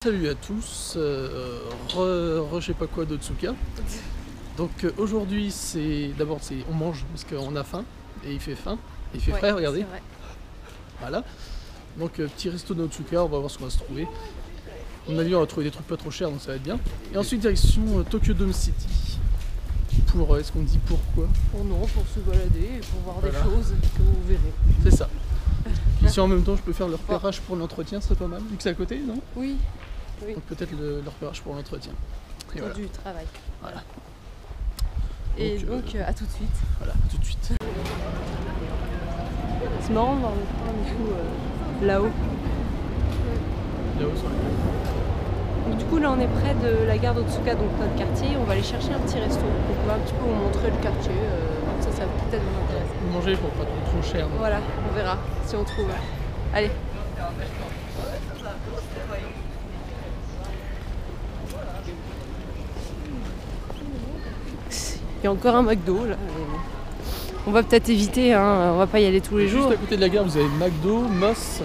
Salut à tous, je sais pas quoi d'Otsuka. Donc aujourd'hui on mange parce qu'on a faim et il fait faim, et il fait frais, regardez. Voilà. Donc petit resto d'Otsuka, on va voir ce qu'on va se trouver. À mon avis on va trouver des trucs pas trop chers donc ça va être bien. Et ensuite direction Tokyo Dome City. Pour, est-ce qu'on dit pourquoi? Pour se balader et pour voir des choses que vous verrez. C'est ça. Si en même temps je peux faire le repérage pour l'entretien, ce serait pas mal, vu que c'est à côté, non? Oui. Donc peut-être le repérage pour l'entretien. Et voilà. Du travail. Voilà. Et donc à tout de suite. Voilà, à tout de suite. C'est marrant de voir le train du coup là-haut. Là-haut sur la... Donc du coup là on est près de la gare d'Otsuka, donc notre quartier. On va aller chercher un petit resto. Donc on va un petit peu vous montrer le quartier. Ça va peut-être vous intéresser. Vous mangez pour pas trop cher. Donc. Voilà, on verra si on trouve. Allez. Il y a encore un McDo là. On va peut-être éviter, hein. On va pas y aller tous les jours. Juste à côté de la gare, vous avez McDo, Moss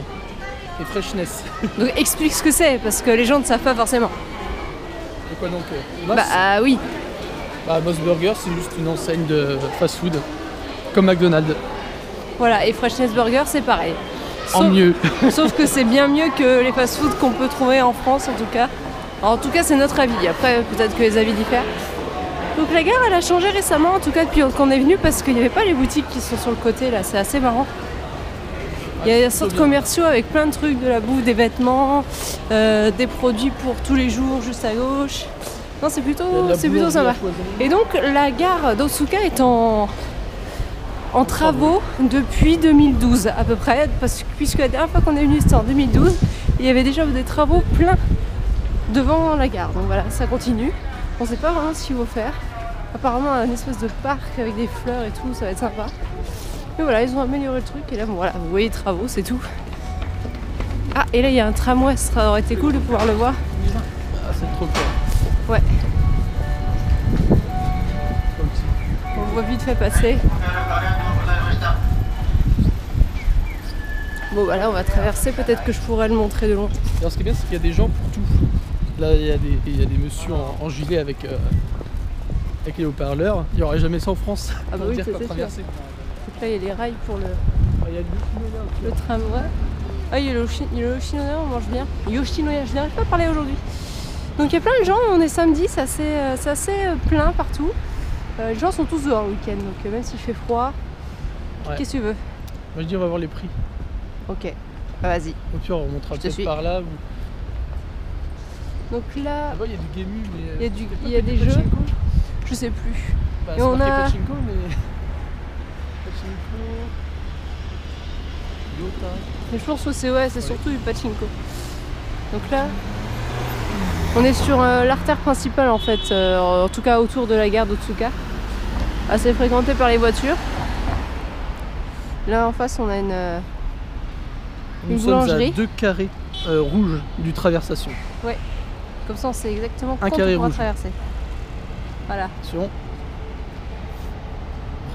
et Freshness. Donc explique ce que c'est, parce que les gens ne savent pas forcément. Et quoi donc Moss? Bah oui. Bah, Moss Burger, c'est juste une enseigne de fast-food, comme McDonald's. Voilà, et Freshness Burger, c'est pareil. En mieux. Sauf que c'est bien mieux que les fast-food qu'on peut trouver en France, en tout cas. Alors, en tout cas, c'est notre avis. Après, peut-être que les avis diffèrent. Donc la gare, elle a changé récemment, en tout cas depuis qu'on est venu, parce qu'il n'y avait pas les boutiques qui sont sur le côté, là. C'est assez marrant. Il y a des centres commerciaux avec plein de trucs, de la bouffe, des vêtements, des produits pour tous les jours, juste à gauche. Non, c'est plutôt sympa. Et donc la gare d'Otsuka est en travaux depuis 2012 à peu près, puisque la dernière fois qu'on est venu c'était en 2012, il y avait déjà des travaux pleins devant la gare. Donc voilà, ça continue. On sait pas vraiment ce qu'il faut faire. Apparemment un espèce de parc avec des fleurs et tout, ça va être sympa. Mais voilà, ils ont amélioré le truc et là bon voilà, vous voyez les travaux, c'est tout. Ah, et là il y a un tramway, ça aurait été cool de pouvoir le voir. Ah, c'est trop cool. Ouais. On le voit vite fait passer. Bon bah là on va traverser, peut-être que je pourrais le montrer de loin. Alors ce qui est bien c'est qu'il y a des gens pour tout. Là il y a des messieurs en gilet avec les haut-parleurs. Il n'y aurait jamais ça en France. Ah bah oui, c'est sûr. Donc là il y a les rails pour le tramway. Ah il y a le Yoshinoya, on mange bien. Yoshinoya, je n'arrive pas à parler aujourd'hui. Donc il y a plein de gens, on est samedi, c'est assez plein partout. Les gens sont tous dehors le week-end, donc même s'il fait froid, qu'est-ce que tu veux? Moi je dis on va voir les prix. Ok, bah vas-y. Au pire on montrera peut-être par là. Donc là, il y a du Gemu, mais il y a des jeux, je sais plus. Bah, et on a Pachinko, mais Pachinko, Yota. Mais je pense que c'est surtout du Pachinko. Donc là, on est sur l'artère principale en fait, en tout cas autour de la gare d'Otsuka, assez fréquentée par les voitures. Là en face on a une boulangerie. Nous sommes à 2 carrés rouges du traversation. Ouais, comme ça on sait exactement quand on pourra traverser. Voilà. Attention.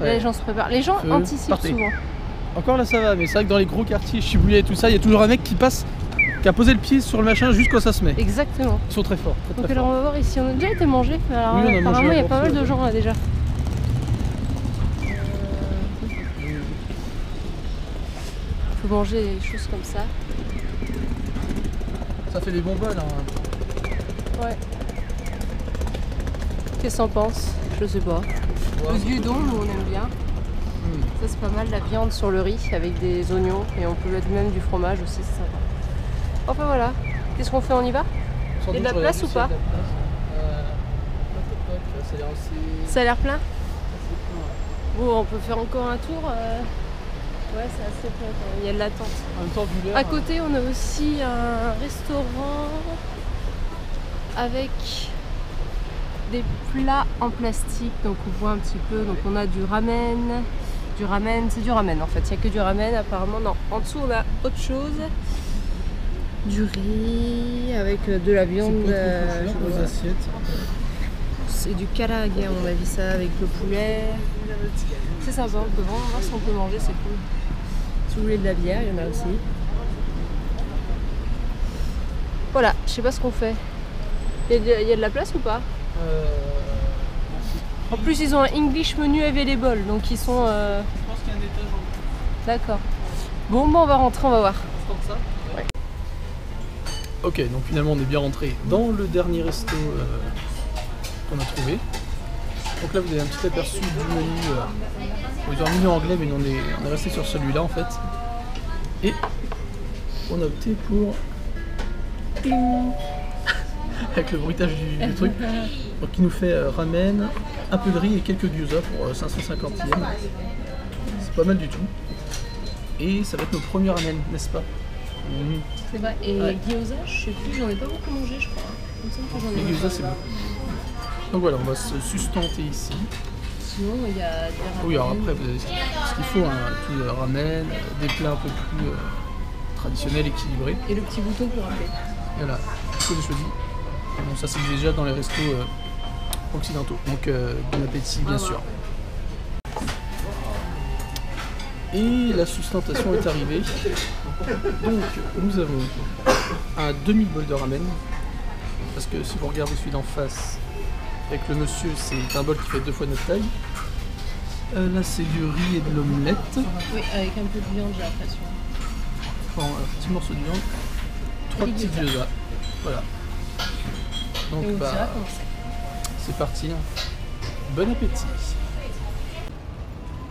Là, les gens se préparent. Les gens anticipent souvent. Encore là ça va, mais c'est vrai que dans les gros quartiers, Shibuya et tout ça, il y a toujours un mec qui passe, qui a posé le pied sur le machin juste quand ça se met. Exactement. Ils sont très forts. Donc alors on va voir ici, on a déjà été mangé. Alors oui, apparemment il y a pas mal de gens là déjà. Faut manger des choses comme ça. Ça fait des bons bols. Ouais. Qu'est-ce que t'en penses? Je sais pas. Le gyudon, nous on aime bien. Ça c'est pas mal, la viande sur le riz avec des oignons et on peut mettre même du fromage aussi, c'est sympa. Enfin voilà, qu'est-ce qu'on fait, on y va? Il y a de la place ou pas? Ça a l'air plein? Bon, on peut faire encore un tour. Ouais, c'est assez plein, il y a de l'attente. À côté, on a aussi un restaurant avec des plats en plastique, donc on voit un petit peu. Donc on a du ramen, c'est du ramen en fait, il n'y a que du ramen apparemment. Non, en dessous on a autre chose, du riz avec de la viande. C'est du karaage, on a vu ça avec le poulet. C'est sympa, on peut vraiment voir si on peut manger, c'est cool. Si vous voulez de la bière, il y en a aussi. Voilà, je sais pas ce qu'on fait. Il y a de la place ou pas? En plus, ils ont un English menu available, donc ils sont. Je pense qu'il y a un étage en haut. D'accord. Bon, on va rentrer, on va voir. On se tente ça? Ouais. Ok, donc finalement on est bien rentré dans le dernier resto qu'on a trouvé. Donc là vous avez un petit aperçu du menu. Ils ont un menu anglais, mais on est resté sur celui-là en fait. Et on a opté pour. Avec le bruitage du truc. Donc il nous fait ramen, un peu de riz et quelques gyoza pour 550 yens. C'est pas mal du tout. Et ça va être nos premiers ramen, n'est-ce pas? C'est vrai. Et ouais. Gyoza, je sais plus, j'en ai pas beaucoup mangé, je crois. Il me semble que j'en ai. Les gyoza, c'est bon. Donc voilà, on va se sustenter ici. Sinon, il y a des ramen. Oui, alors après, vous avez ce qu'il faut, hein, tout le ramen, des plats un peu plus traditionnels, équilibrés. Et le petit bouton pour rappeler. Voilà, tout est choisi. Bon, ça c'est déjà dans les restos occidentaux. Donc bon appétit, bien sûr. Et la sustentation est arrivée. Donc nous avons un demi-bol de ramen. Parce que si vous regardez celui d'en face, avec le monsieur, c'est un bol qui fait 2 fois notre taille. Là c'est du riz et de l'omelette. Oui, avec un peu de viande, j'ai l'impression. Bon, un petit morceau de viande. 3 petits gyoza. Voilà. Donc c'est parti. Bon appétit.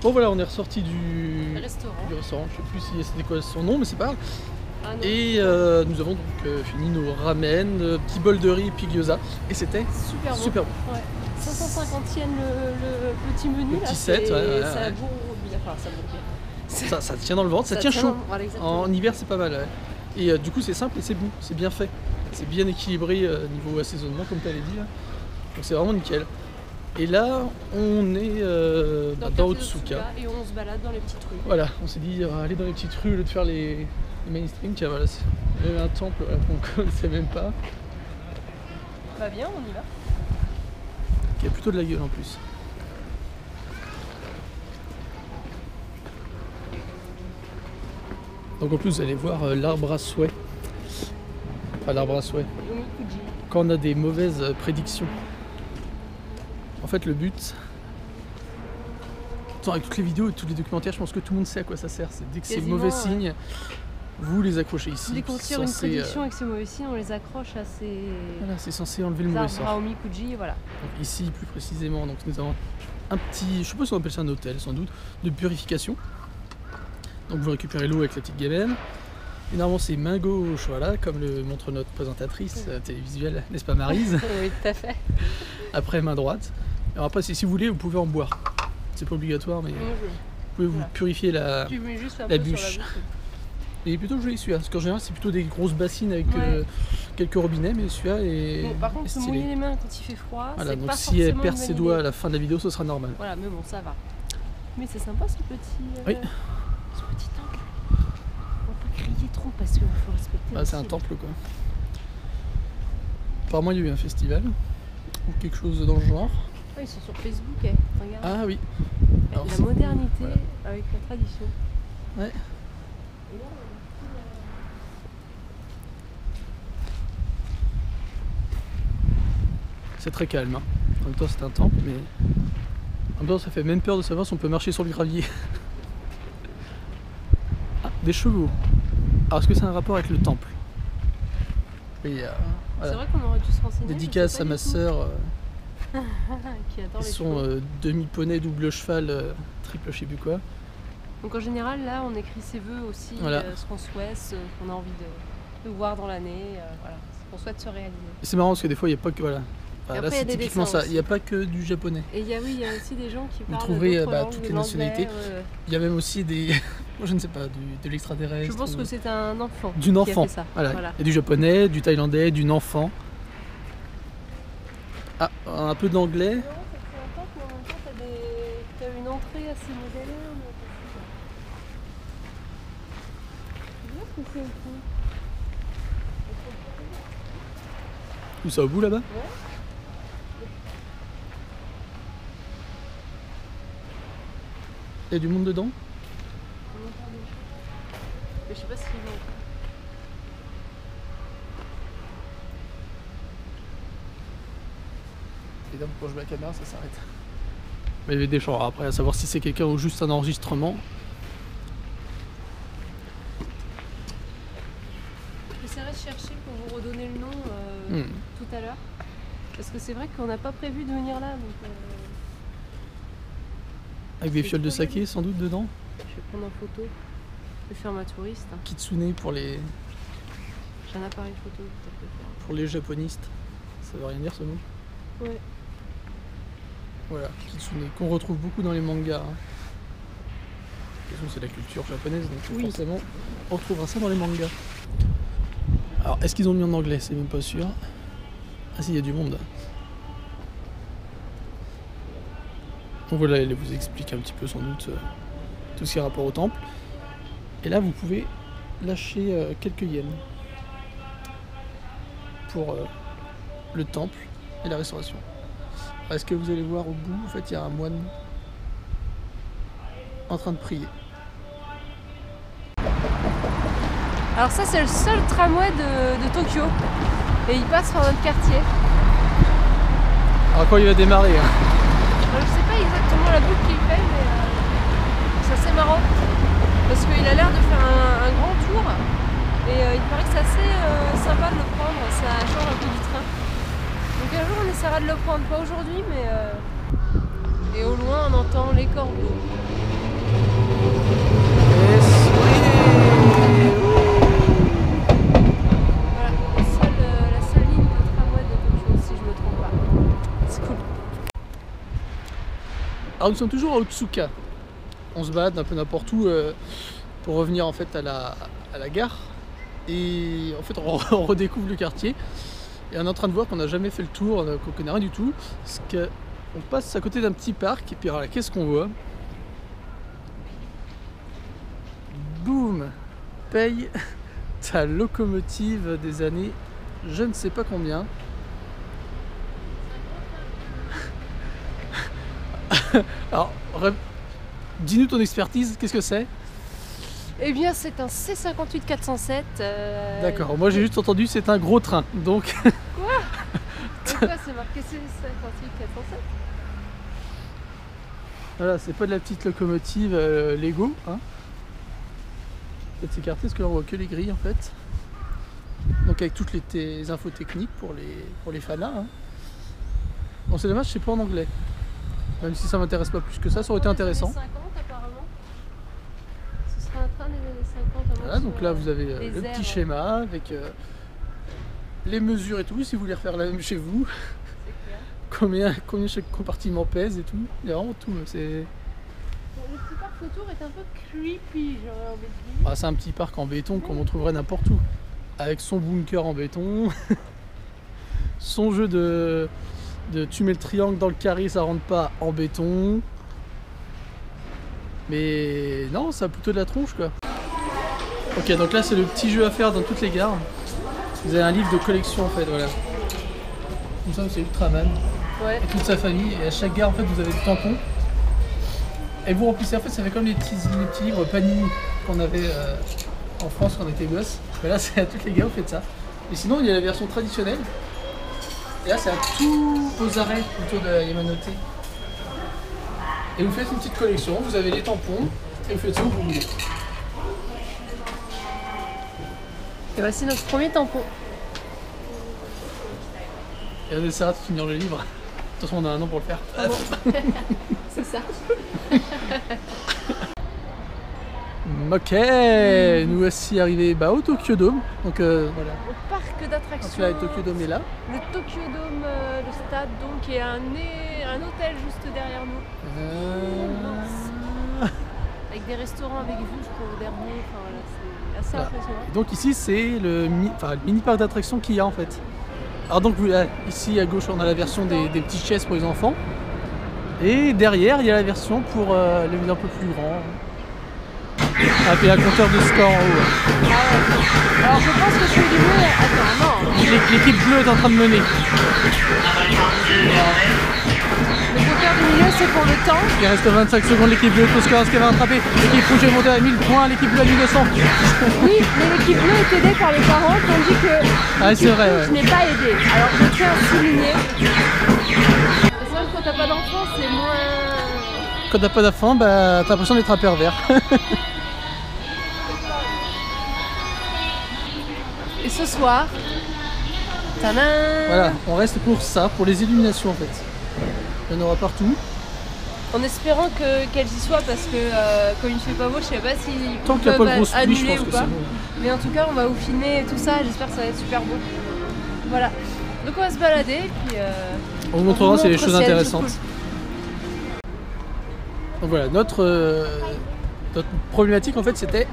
Bon voilà, on est ressorti du restaurant. Je sais plus si c'était quoi son nom, mais c'est pas grave. Ah, et nous avons donc fini nos ramen, petit bol de riz et puis gyoza. Et c'était super bon. Ouais. 550 yens le petit menu. Le petit set, ça bourre bien. Enfin, ça bourre bien. Ça tient dans le ventre, ça tient chaud. Voilà, en hiver c'est pas mal. Ouais. Et du coup c'est simple et c'est bon, c'est bien fait. C'est bien équilibré niveau assaisonnement comme tu avais dit là. Donc c'est vraiment nickel. Et là on est dans Otsuka. Et on se balade dans les petites rues. Voilà, on s'est dit aller dans les petites rues au lieu de faire les mainstream. Tiens voilà, il y avait un temple qu'on ne connaissait même pas. Bah bien, on y va. Qui a plutôt de la gueule en plus. Donc en plus vous allez voir l'arbre à souhait. Enfin l'arbre à souhait. Quand on a des mauvaises prédictions. En fait le but. Avec toutes les vidéos et tous les documentaires, je pense que tout le monde sait à quoi ça sert. C'est dès que c'est mauvais signe, vous les accrochez ici. Dès qu'on tire une prédiction avec ces mauvais signes, on les accroche à ces. Voilà, c'est censé enlever le mauvais sort. Omikuji, voilà. Donc ici plus précisément, donc nous avons un petit, je sais pas si on appelle ça un hôtel sans doute, de purification. Donc vous récupérez l'eau avec la petite gamelle. Et normalement c'est main gauche, voilà, comme le montre notre présentatrice télévisuelle, n'est-ce pas Maryse? Oui, tout à fait. Après main droite. Alors après si vous voulez, vous pouvez en boire. C'est pas obligatoire, mais vous pouvez vous purifier la bûche. Il est plutôt joli celui-là, parce qu'en général c'est plutôt des grosses bassines avec quelques robinets, mais celui-là est. Bon, par contre, se mouiller les mains quand il fait froid, voilà, donc pas si elle perd ses doigts à la fin de la vidéo, ce sera normal. Voilà, mais bon, ça va. Mais c'est sympa ce petit. Oui. Ce petit temple. On va pas crier trop parce qu'il faut respecter. Ah, c'est un temple quoi. Apparemment il y a eu un festival ou quelque chose dans le genre. Ils sont sur Facebook, regarde. Ah oui. Alors, la modernité avec la tradition. Ouais. C'est très calme. Hein. En même temps c'est un temple, mais en même temps ça fait même peur de savoir si on peut marcher sur le gravier. Ah, des chevaux. Alors est-ce que c'est un rapport avec le temple? Oui, voilà. C'est vrai qu'on aurait dû se renseigner. Dédicace à ma sœur. Qui adore ils sont demi-poney, double cheval, triple je sais plus quoi. Donc en général là on écrit ses vœux aussi, ce qu'on souhaite, ce qu'on a envie de voir dans l'année, voilà, ce qu'on souhaite se réaliser. C'est marrant parce que des fois il n'y a pas que voilà. Enfin, là c'est typiquement ça, il n'y a pas que du japonais. Et il y a aussi des gens qui parlent. Vous trouverez toutes les nationalités. Il y a même aussi des. Moi je ne sais pas, de l'extraterrestre. Je pense que c'est un enfant. D'un enfant. Qui a fait ça. Voilà. Il y a du japonais, du thaïlandais, d'un enfant. Ah, un peu d'anglais. Non, c'est un temple, mais en même temps, t'as une entrée assez moderne. Où ça, au bout là-bas? Ouais. Il y a du monde dedans? Mais je sais pas si Évidemment, quand je mets la caméra, ça s'arrête. Mais il y avait des gens après, à savoir si c'est quelqu'un ou juste un enregistrement. J'essaierai de chercher pour vous redonner le nom tout à l'heure. Parce que c'est vrai qu'on n'a pas prévu de venir là. Donc, avec des fioles de saké sans doute dedans. Je vais prendre en photo. Je vais faire ma touriste. Kitsune pour les... J'ai un appareil photo peut-être. Pour les japonistes. Ça veut rien dire ce mot? Ouais. Voilà, Kitsune, qu'on retrouve beaucoup dans les mangas. Hein. De toute façon, c'est la culture japonaise, donc forcément, on retrouvera ça dans les mangas. Alors, est-ce qu'ils ont mis en anglais? C'est même pas sûr. Ah si, il y a du monde. Donc voilà, elle vous explique un petit peu sans doute tout ce qui a rapport au temple. Et là, vous pouvez lâcher quelques yens pour le temple et la restauration. Est-ce que vous allez voir au bout, en fait, il y a un moine en train de prier. Alors ça, c'est le seul tramway de Tokyo. Et il passe par notre quartier. Alors quand il va démarrer hein. Je sais pas exactement la boucle qu'il fait, mais c'est assez marrant. Parce qu'il a l'air de faire un grand tour. Et il paraît que c'est assez sympa de le prendre, ça change un peu du train. Donc un jour on essaiera de le prendre, pas aujourd'hui, mais... Et au loin on entend les corbeaux. Voilà, la seule ligne de tramway de Tokyo, si je me trompe pas. C'est cool. Alors nous sommes toujours à Otsuka. On se balade un peu n'importe où pour revenir en fait à la gare. Et en fait on redécouvre le quartier. Et on est en train de voir qu'on n'a jamais fait le tour, qu'on connaît rien du tout. Parce qu'on passe à côté d'un petit parc et puis alors qu'est-ce qu'on voit? Boum! Paye ta locomotive des années je ne sais pas combien. Alors, dis-nous ton expertise, qu'est-ce que c'est? Eh bien, c'est un C58 407. D'accord, moi j'ai juste entendu c'est un gros train, donc... Quoi? Pourquoi c'est marqué C58 407? Voilà, c'est pas de la petite locomotive Lego, hein. Peut-être s'écarter parce que là on voit que les grilles en fait. Donc avec toutes les infos techniques pour les fanas. Hein. Bon c'est dommage, c'est pas en anglais. Même si ça m'intéresse pas plus que ça aurait été intéressant. Les années 50 apparemment. Ce sera un train des années 50. Voilà, donc là vous avez le petit schéma avec les mesures et tout, si vous voulez refaire la même chez vous. Combien chaque compartiment pèse et tout. Il y a vraiment tout. Le petit parc autour est un peu creepy, j'aurais envie de dire. Ah, c'est un petit parc en béton comme on trouverait n'importe où. Avec son bunker en béton, son jeu de tu mets le triangle dans le carré, ça rentre pas en béton. Mais non, ça a plutôt de la tronche quoi. Ok, donc là c'est le petit jeu à faire dans toutes les gares. Vous avez un livre de collection en fait, voilà. Comme ça c'est Ultraman. Ouais. Et toute sa famille. Et à chaque gare en fait vous avez des tampons. Et vous remplissez, en fait ça fait comme les petits livres Panini qu'on avait en France quand on était gosse. Mais là c'est à toutes les gares vous faites ça. Et sinon il y a la version traditionnelle. Et là c'est à tous vos arrêts autour de Yamanote. Et vous faites une petite collection, vous avez les tampons et vous faites ça où vous voulez. Et voici notre premier tampon. Et on essaiera de finir le livre. De toute façon on a un an pour le faire. Ah bon. C'est ça. Ok, nous voici arrivés au Tokyo Dome. Donc voilà. Au parc d'attractions. Donc là, le Tokyo Dome est là. Le Tokyo Dome, le stade, donc, et un hôtel juste derrière nous. Avec des restaurants avec vue jusqu'au dernier. Enfin voilà, c'est assez impressionnant. Et donc ici c'est le mini parc d'attractions qu'il y a en fait. Alors donc ici à gauche on a la version des petites chaises pour les enfants. Et derrière il y a la version pour les un peu plus grands. Ah, puis il y a un compteur de score en haut. Ah ouais. Alors je pense que celui du bleu... Attends, non. L'équipe bleue est en train de mener. Le compteur du milieu c'est pour le temps. Il reste 25 secondes, l'équipe bleue au score, est-ce qu'elle va rattraper? L'équipe rouge est montée à 1000 points, l'équipe bleue à 1200. Oui, mais l'équipe bleue est aidée par les parents tandis que c'est vrai, je n'ai pas aidé. Alors je tiens à souligner t'as pas d'enfant, c'est moins... Quand t'as pas d'enfant, bah, t'as l'impression d'être un pervers. Et ce soir, tadam, Voilà, on reste pour ça, pour les illuminations en fait. Il y en aura partout. en espérant qu'elles y soient parce que comme il fait pas beau, je sais pas si Tant qu'il n'y a pas de grosse pluie, je pense ou que pas. c'est bon. Mais en tout cas, on va vous filmer et tout ça. J'espère que ça va être super beau. Voilà. Donc on va se balader et puis On vous montrera, c'est les choses s'il y a des intéressantes. trucs Donc voilà, notre problématique en fait c'était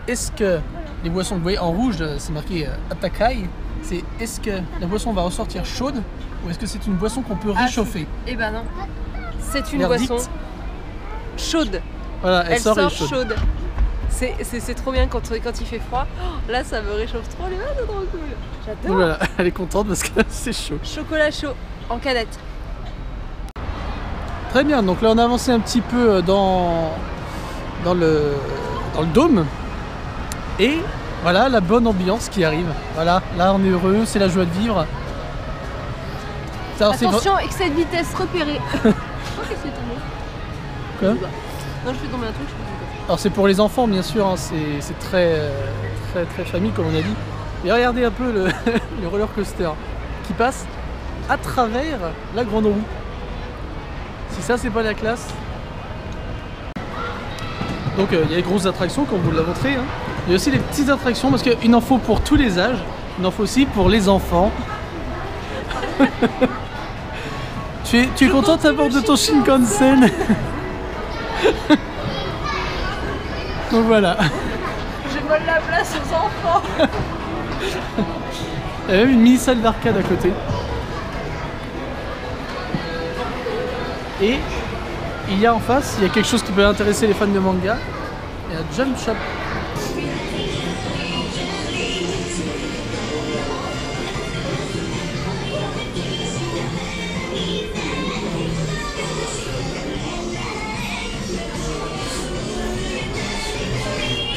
est-ce que les boissons, vous voyez en rouge c'est marqué Atakai, c'est est-ce que la boisson va ressortir chaude ou est-ce que c'est une boisson qu'on peut réchauffer? cool. Eh ben non. C'est une Verdict. boisson chaude. Voilà, elle sort chaude. C'est trop bien quand il fait froid. Oh, là, ça me réchauffe trop les mains, c'est trop cool. Donc J'adore. voilà, elle est contente parce que c'est chaud. Chocolat chaud en canette. Très bien, donc là on a avancé un petit peu dans le dôme. Et voilà la bonne ambiance qui arrive. Voilà, là on est heureux, c'est la joie de vivre. Alors, Attention, excès de vitesse repéré. Oh, qu'est-ce qui est tombé? Quoi? Non, je fais tomber un truc, je fais tomber. Alors c'est pour les enfants bien sûr, hein, c'est très famille comme on a dit. Et regardez un peu le roller coaster qui passe à travers la grande roue. Si ça c'est pas la classe. Donc il y a les grosses attractions comme vous l'avez montré. Hein. Il y a aussi les petites attractions parce qu'il en faut pour tous les âges. Il en faut aussi pour les enfants. Tu es contente à bord de ton Shinkansen? Donc voilà. Je vole la place aux enfants. Il y a même une mini salle d'arcade à côté. Et il y a en face, il y a quelque chose qui peut intéresser les fans de manga. Il y a Jump Shop.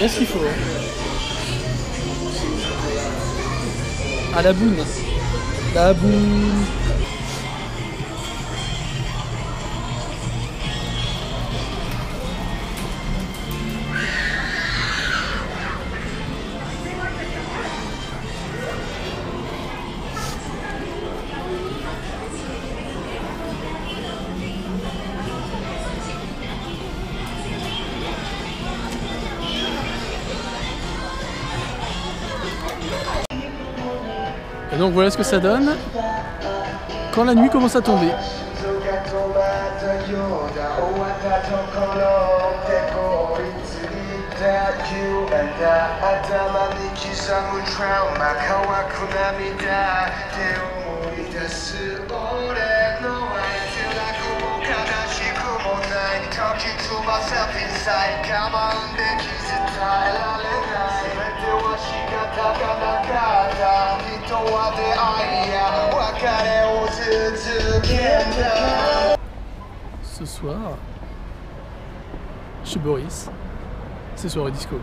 Est-ce qu'il faut? Ah, la boune. La boune. Et donc voilà ce que ça donne quand la nuit commence à tomber. Ce soir, chez Boris, c'est soirée disco.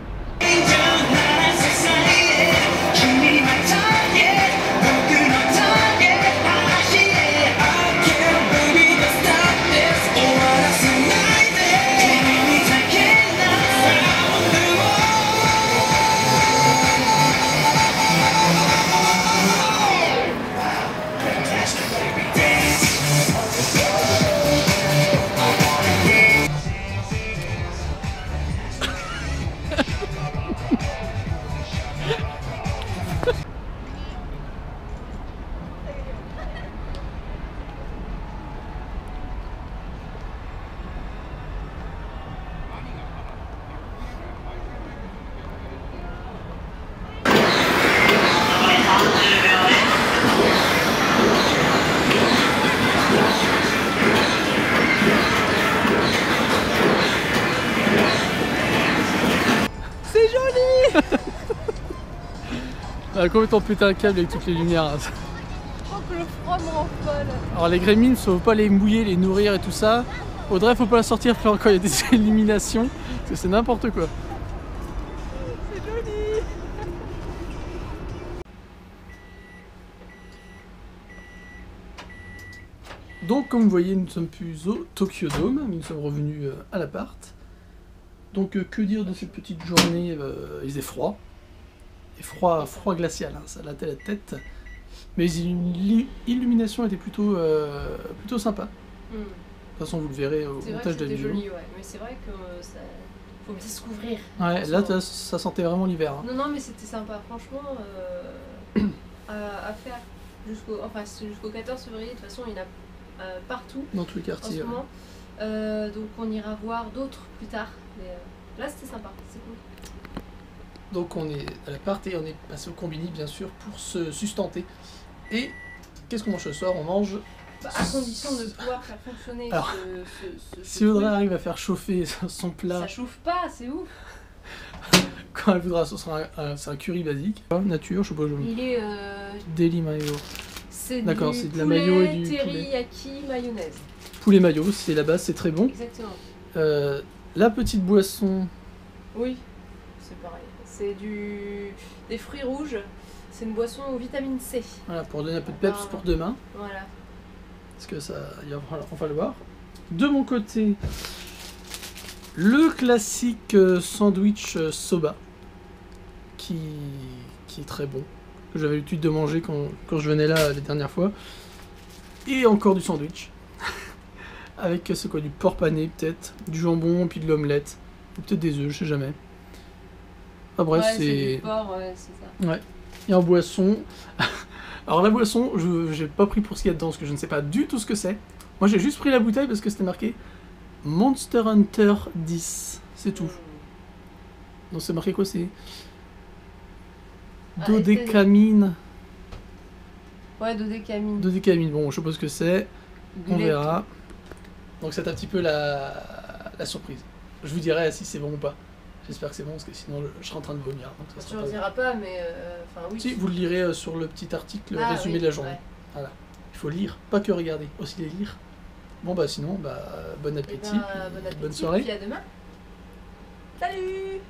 Elle a complètement pété un câble avec toutes les lumières. Je crois que le froid me rend folle. Alors les gremlins, faut pas les mouiller, les nourrir et tout ça. Audrey, faut pas la sortir quand il y a des illuminations, parce que c'est n'importe quoi. C'est joli. Donc comme vous voyez, nous ne sommes plus au Tokyo Dome, mais nous sommes revenus à l'appart. Donc que dire de cette petite journée, il faisait froid. Et froid glacial, hein, ça latait la tête. Mais l'illumination était plutôt sympa. De toute façon, vous le verrez au montage de la vidéo. Joli, ouais. Mais c'est vrai que ça faut découvrir. Ouais, là ça sentait vraiment l'hiver. Hein. Non, mais c'était sympa, franchement, à faire jusqu'au 14 février. De toute façon, il y en a partout. Dans tous les quartiers. En ce moment. Donc on ira voir d'autres plus tard. Mais là, c'était sympa, c'est cool. Donc on est à l'appart et on est passé au Combini, bien sûr, pour se sustenter. Et qu'est-ce qu'on mange ce soir? On mange... à condition de pouvoir faire fonctionner si Audrey arrive à faire chauffer son plat... Ça chauffe pas, c'est ouf. Quand elle voudra, ce sera un curry basique. Nature, je sais pas... Il est... Deli mayo. C'est d'accord, c'est de la mayo et du teriyaki mayonnaise. Poulet mayo, c'est la base, c'est très bon. Exactement. La petite boisson... Oui, c'est pareil. C'est des fruits rouges. C'est une boisson aux vitamine C. Voilà, pour donner un peu de peps pour demain. Voilà. Parce que ça, on va le voir. De mon côté, le classique sandwich soba, qui est très bon, que j'avais l'habitude de manger quand je venais là les dernières fois. Et encore du sandwich. Avec c'est quoi, du porc pané peut-être, du jambon, puis de l'omelette. Ou peut-être des œufs, je sais jamais. Enfin bref, c'est du porc, ouais, c'est ça. Ouais. Et en boisson... Alors la boisson, j'ai pas pris pour ce qu'il y a dedans, parce que je ne sais pas du tout ce que c'est. Moi j'ai juste pris la bouteille parce que c'était marqué Monster Hunter 10. C'est tout. Donc c'est marqué quoi? C'est dodécamine. Ouais, dodécamine. Dodécamine, bon je sais pas ce que c'est. On verra. Donc c'est un petit peu la surprise. Je vous dirai si c'est bon ou pas. J'espère que c'est bon, parce que sinon je serai en train de vomir. Donc tu ne le diras pas, mais... oui. Si, vous le lirez sur le petit article résumé de la journée. Ouais. Voilà. Il faut lire, pas que regarder, aussi les lire. Bon bah sinon, bon appétit, Bon appétit, bonne soirée. Et puis à demain. Salut!